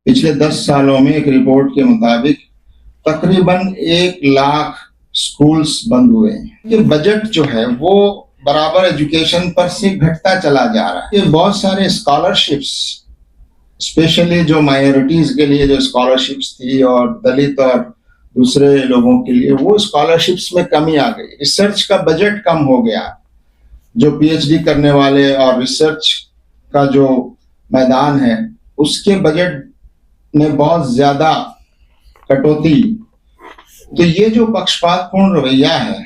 पिछले 10 सालों में एक रिपोर्ट के मुताबिक तकरीबन 1 लाख स्कूल्स बंद हुए हैं। ये बजट जो है वो बराबर एजुकेशन पर से घटता चला जा रहा है। ये बहुत सारे स्कॉलरशिप्स, स्पेशली जो माइनॉरिटीज के लिए जो स्कॉलरशिप्स थी और दलित और दूसरे लोगों के लिए, वो स्कॉलरशिप्स में कमी आ गई। रिसर्च का बजट कम हो गया। जो पीएचडी करने वाले और रिसर्च का जो मैदान है उसके बजट में बहुत ज्यादा कटौती। तो ये जो पक्षपातपूर्ण रवैया है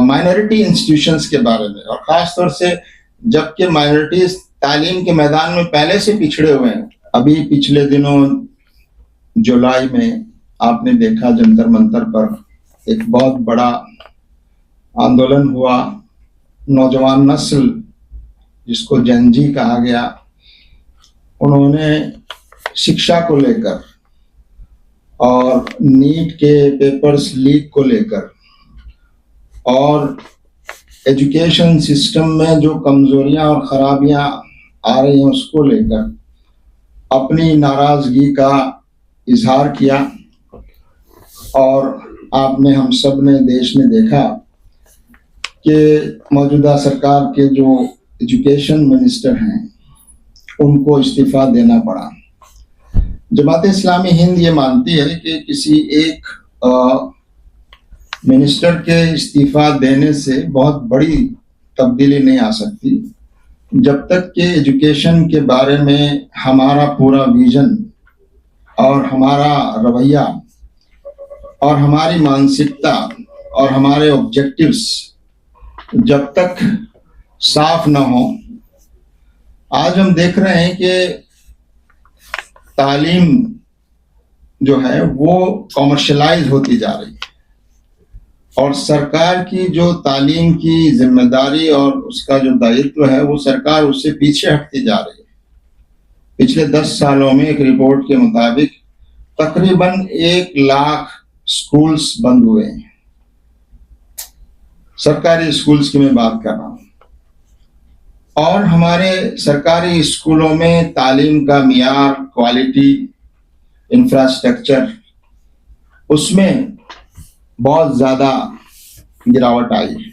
माइनॉरिटी इंस्टीट्यूशंस के बारे में, और खास तौर से जबकि माइनॉरिटीज तालीम के मैदान में पहले से पिछड़े हुए हैं। अभी पिछले दिनों जुलाई में आपने देखा जंतर मंतर पर एक बहुत बड़ा आंदोलन हुआ। नौजवान नस्ल जिसको जेनजी कहा गया, उन्होंने शिक्षा को लेकर और नीट के पेपर्स लीक को लेकर और एजुकेशन सिस्टम में जो कमजोरियां और खराबियां आ रही हैं उसको लेकर अपनी नाराजगी का इजहार किया। और आपने, हम सब ने, देश ने देखा कि मौजूदा सरकार के जो एजुकेशन मिनिस्टर हैं उनको इस्तीफा देना पड़ा। जमात इस्लामी हिंद ये मानती है कि किसी एक मिनिस्टर के इस्तीफा देने से बहुत बड़ी तब्दीली नहीं आ सकती जब तक कि एजुकेशन के बारे में हमारा पूरा विजन और हमारा रवैया और हमारी मानसिकता और हमारे ऑब्जेक्टिव्स जब तक साफ न हो। आज हम देख रहे हैं कि तालीम जो है वो कॉमर्शलाइज होती जा रही है और सरकार की जो तालीम की जिम्मेदारी और उसका जो दायित्व है वो सरकार उससे पीछे हटती जा रही है। पिछले 10 सालों में एक रिपोर्ट के मुताबिक तकरीबन 1 लाख स्कूल्स बंद हुए हैं। सरकारी स्कूल्स की मैं बात कर रहा हूँ। और हमारे सरकारी स्कूलों में तालीम का मियार, क्वालिटी, इंफ्रास्ट्रक्चर, उसमें बहुत ज्यादा गिरावट आई है।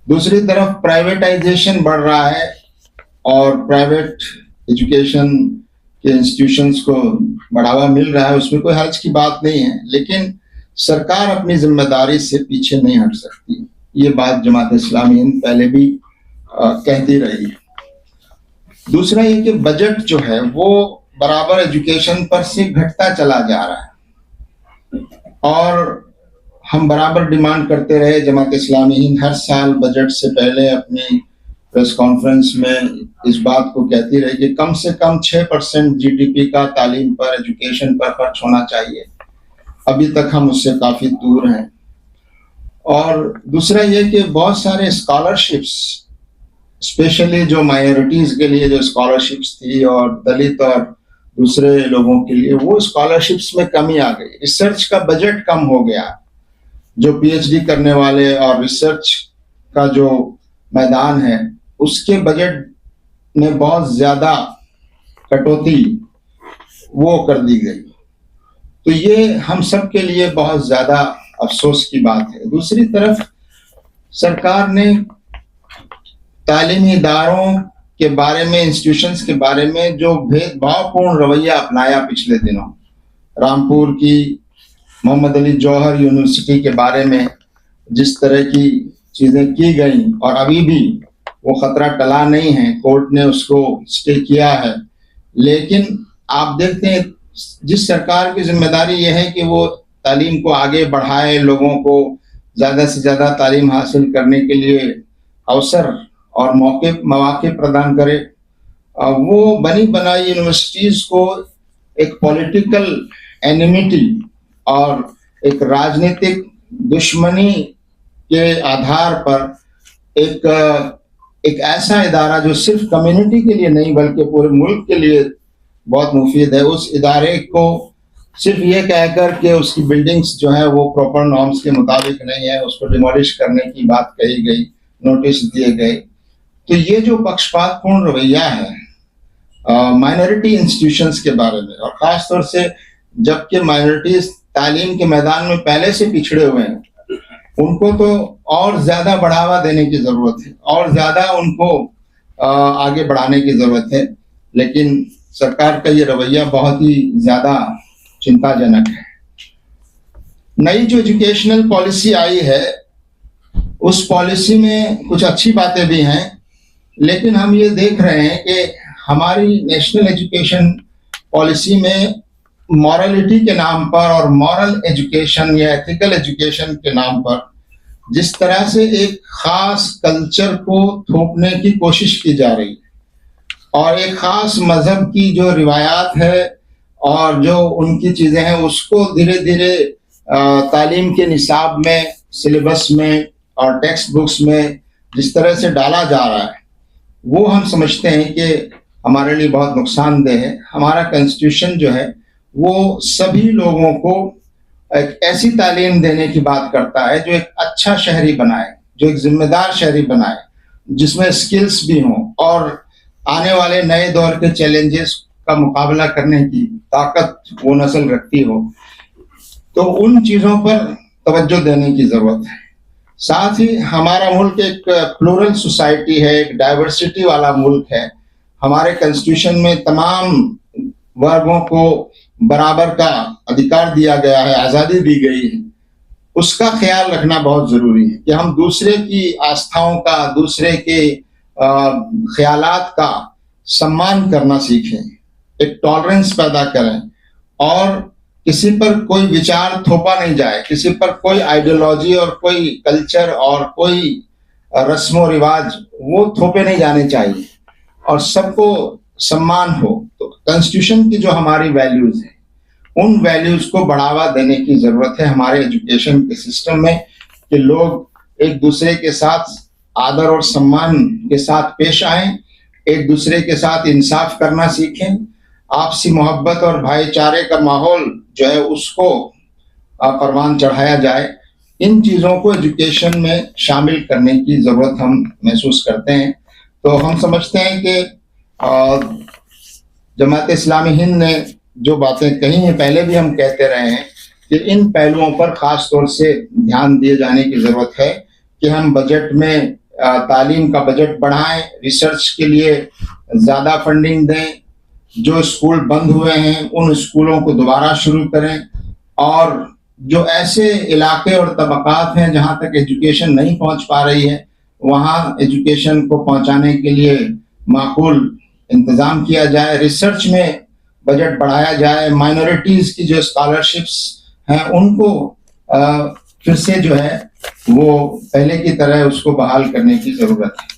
दूसरी तरफ प्राइवेटाइजेशन बढ़ रहा है और प्राइवेट एजुकेशन के इंस्टीट्यूशंस को बढ़ावा मिल रहा है, उसमें कोई हर्ज की बात नहीं है, लेकिन सरकार अपनी जिम्मेदारी से पीछे नहीं हट सकती। ये बात जमात इस्लामी हिंद पहले भी कहती रही है। दूसरा ये कि बजट जो है वो बराबर एजुकेशन पर से घटता चला जा रहा है और हम बराबर डिमांड करते रहे। जमात इस्लामी हिंद हर साल बजट से पहले अपनी प्रेस कॉन्फ्रेंस में इस बात को कहती रही कि कम से कम 6% जीडीपी का तालीम पर, एजुकेशन पर खर्च होना चाहिए। अभी तक हम उससे काफी दूर हैं। और दूसरा ये कि बहुत सारे स्कॉलरशिप्स, स्पेशली जो माइनॉरिटीज के लिए जो स्कॉलरशिप्स थी और दलित और दूसरे लोगों के लिए, वो स्कॉलरशिप्स में कमी आ गई। रिसर्च का बजट कम हो गया। जो पीएचडी करने वाले और रिसर्च का जो मैदान है उसके बजट में बहुत ज्यादा कटौती वो कर दी गई। तो ये हम सब के लिए बहुत ज्यादा अफसोस की बात है। दूसरी तरफ सरकार ने तालीमी इदारों के बारे में, इंस्टीट्यूशंस के बारे में जो भेदभावपूर्ण रवैया अपनाया पिछले दिनों, रामपुर की मोहम्मद अली जौहर यूनिवर्सिटी के बारे में जिस तरह की चीजें की गई, और अभी भी वो खतरा टला नहीं है, कोर्ट ने उसको स्टे किया है। लेकिन आप देखते हैं जिस सरकार की जिम्मेदारी ये है कि वो तालीम को आगे बढ़ाए, लोगों को ज्यादा से ज्यादा तालीम हासिल करने के लिए अवसर और मौके प्रदान करे, वो बनी बनाई यूनिवर्सिटीज को एक पॉलिटिकल एनिमिटी और एक राजनीतिक दुश्मनी के आधार पर एक ऐसा इदारा जो सिर्फ कम्युनिटी के लिए नहीं बल्कि पूरे मुल्क के लिए बहुत मुफीद है, उस इदारे को सिर्फ ये कहकर के उसकी बिल्डिंग्स जो है वो प्रॉपर नॉर्म्स के मुताबिक नहीं है, उसको डिमोलिश करने की बात कही गई, नोटिस दिए गए। तो ये जो पक्षपातपूर्ण रवैया है माइनॉरिटी इंस्टीट्यूशंस के बारे में, और ख़ास तौर से जबकि माइनॉरिटीज़ तालीम के मैदान में पहले से पिछड़े हुए हैं, उनको तो और ज़्यादा बढ़ावा देने की ज़रूरत है और ज़्यादा उनको आगे बढ़ाने की ज़रूरत है। लेकिन सरकार का ये रवैया बहुत ही ज़्यादा चिंताजनक है। नई जो एजुकेशनल पॉलिसी आई है, उस पॉलिसी में कुछ अच्छी बातें भी हैं, लेकिन हम ये देख रहे हैं कि हमारी नेशनल एजुकेशन पॉलिसी में मॉरलिटी के नाम पर और मॉरल एजुकेशन या एथिकल एजुकेशन के नाम पर जिस तरह से एक खास कल्चर को थोपने की कोशिश की जा रही है और एक खास मजहब की जो रिवायात है और जो उनकी चीज़ें हैं उसको धीरे धीरे तालीम के निसाब में, सिलेबस में और टेक्स्ट बुक्स में जिस तरह से डाला जा रहा है, वो हम समझते हैं कि हमारे लिए बहुत नुकसानदेह है। हमारा कॉन्स्टिट्यूशन जो है वो सभी लोगों को एक ऐसी तालीम देने की बात करता है जो एक अच्छा शहरी बनाए, जो एक जिम्मेदार शहरी बनाए, जिसमें स्किल्स भी हों और आने वाले नए दौर के चैलेंजेस का मुकाबला करने की ताकत वो नस्ल रखती हो। तो उन चीज़ों पर तवज्जो देने की ज़रूरत है। साथ ही हमारा मुल्क एक प्लूरल सोसाइटी है, एक डाइवर्सिटी वाला मुल्क है। हमारे कॉन्स्टिट्यूशन में तमाम वर्गों को बराबर का अधिकार दिया गया है, आज़ादी दी गई है। उसका ख्याल रखना बहुत ज़रूरी है कि हम दूसरे की आस्थाओं का, दूसरे के ख्यालात का सम्मान करना सीखें, एक टॉलरेंस पैदा करें और किसी पर कोई विचार थोपा नहीं जाए, किसी पर कोई आइडियोलॉजी और कोई कल्चर और कोई रस्म व रिवाज वो थोपे नहीं जाने चाहिए और सबको सम्मान हो। तो कॉन्स्टिट्यूशन की जो हमारी वैल्यूज हैं, उन वैल्यूज को बढ़ावा देने की जरूरत है हमारे एजुकेशन के सिस्टम में, कि लोग एक दूसरे के साथ आदर और सम्मान के साथ पेश आएं, एक दूसरे के साथ इंसाफ करना सीखें, आपसी मोहब्बत और भाईचारे का माहौल जो है उसको परवान चढ़ाया जाए। इन चीज़ों को एजुकेशन में शामिल करने की ज़रूरत हम महसूस करते हैं। तो हम समझते हैं कि जमात इस्लामी हिंद ने जो बातें कही हैं, पहले भी हम कहते रहे हैं कि इन पहलुओं पर ख़ास तौर से ध्यान दिए जाने की ज़रूरत है कि हम बजट में तालीम का बजट बढ़ाएं, रिसर्च के लिए ज़्यादा फंडिंग दें, जो स्कूल बंद हुए हैं उन स्कूलों को दोबारा शुरू करें और जो ऐसे इलाके और तबकात हैं जहाँ तक एजुकेशन नहीं पहुँच पा रही है, वहाँ एजुकेशन को पहुँचाने के लिए माकूल इंतज़ाम किया जाए, रिसर्च में बजट बढ़ाया जाए, माइनॉरिटीज़ की जो स्कॉलरशिप्स हैं उनको फिर से जो है वो पहले की तरह उसको बहाल करने की ज़रूरत है।